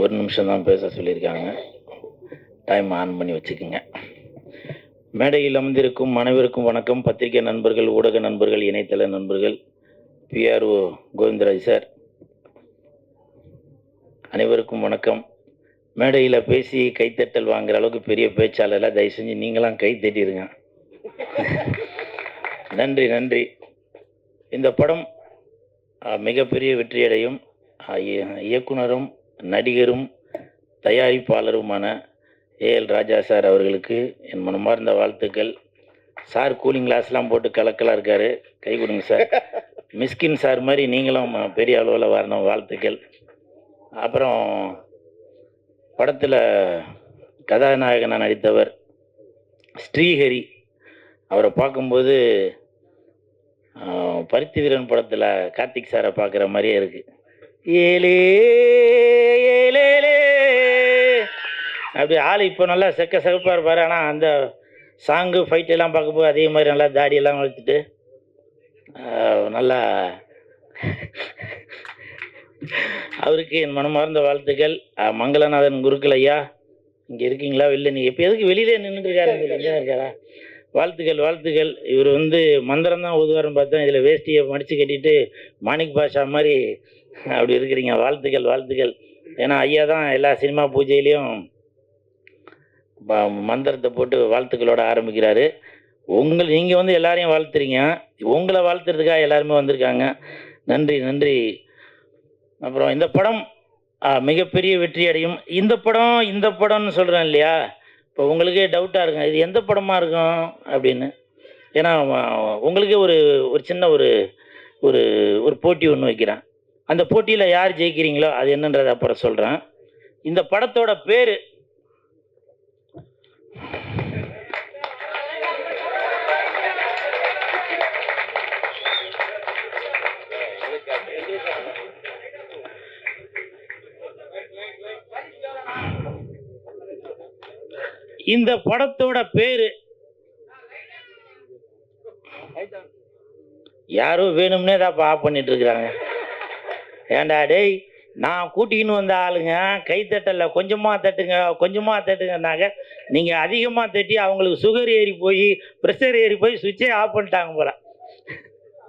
ஒரு நிமிஷம் தான் பேச சொல்லியிருக்காங்க. டைம் ஆன் பண்ணி வச்சுக்கோங்க. மேடையில் அமர்ந்திருக்கும் அனைவருக்கும் வணக்கம். பத்திரிகை நண்பர்கள், ஊடக நண்பர்கள், இணையதள நண்பர்கள், பிஆர்ஓ கோவிந்தராஜ் சார் அனைவருக்கும் வணக்கம். மேடையில் பேசி கைத்தட்டல் வாங்குற அளவுக்கு பெரிய பேச்சாளர் தயவு செஞ்சு நீங்களாம் கை தட்டிடுங்க. நன்றி நன்றி. இந்த படம் மிகப்பெரிய வெற்றியடையும். இயக்குனரும் நடிகரும் தயாரிப்பாளருமான ஏஎல் ராஜா சார் அவர்களுக்கு என் மனமார்ந்த வாழ்த்துக்கள். சார் கூலிங் கிளாஸ்லாம் போட்டு கலக்கலாக இருக்கார், கை கொடுங்க சார். மிஸ்கின் சார் மாதிரி நீங்களும் பெரிய அளவில் வரணும், வாழ்த்துக்கள். அப்புறம் படத்தில் கதாநாயகனாக நடித்தவர் ஸ்ரீஹரி, அவரை பார்க்கும்போது பருத்தி வீரன் படத்தில் கார்த்திக் சாரை பார்க்குற மாதிரியே இருக்குது. ஏலே ஏலே அப்படி ஆள் இப்போ நல்லா செகப்பாக இருப்பார். ஆனால் அந்த சாங்கு ஃபைட்டெல்லாம் பார்க்கும்போது அதே மாதிரி நல்லா தாடியெல்லாம் வளர்த்துட்டு நல்லா அவருக்கு என் மனமார்ந்த வாழ்த்துக்கள். மங்களநாதன் குருக்கள் ஐயா இங்கே இருக்கீங்களா? வெளில நீ எப்போ எதுக்கு வெளியிலே நின்றுட்டுருக்காரு? இருக்காரா? வாழ்த்துக்கள் வாழ்த்துக்கள். இவர் மந்திரம் தான் ஊதுவார்னு பார்த்தா இதில் வேஷ்டியை மடித்து கட்டிட்டு மாணிக் பாஷா மாதிரி அப்படி இருக்கிறீங்க. வாழ்த்துக்கள் வாழ்த்துக்கள். ஏன்னா ஐயா தான் எல்லா சினிமா பூஜையிலையும் மந்திரத்தை போட்டு வாழ்த்துக்களோட ஆரம்பிக்கிறாரு. நீங்கள் எல்லாரையும் வாழ்த்துறீங்க. உங்களை வாழ்த்துறதுக்காக எல்லாருமே வந்திருக்காங்க. நன்றி நன்றி. அப்புறம் இந்த படம் மிகப்பெரிய வெற்றி அடையும். இந்த படம்னு சொல்கிறேன் இல்லையா, இப்போ உங்களுக்கே டவுட்டாக இருக்கும் இது எந்த படமாக இருக்கும் அப்படின்னு. ஏன்னா உங்களுக்கே ஒரு சின்ன ஒரு போட்டி ஒன்று வைக்கிறேன். அந்த போட்டியில் யார் ஜெயிக்கிறீங்களோ அது என்னன்றதை அப்புறம் சொல்கிறேன். இந்த படத்தோட பேர் யாரோ வேணும்னே தான் ஆஃப் பண்ணிட்டு இருக்கிறாங்க. ஏண்டா டேய், நான் கூட்டிக்கின்னு வந்த ஆளுங்க கைத்தட்டல கொஞ்சமாக தட்டுங்கன்னாக்க நீங்கள் அதிகமாக தட்டி அவங்களுக்கு சுகர் ஏறி போய் ப்ரெஷர் ஏறி போய் சுவிட்சே ஆஃப் பண்ணிட்டாங்க போல.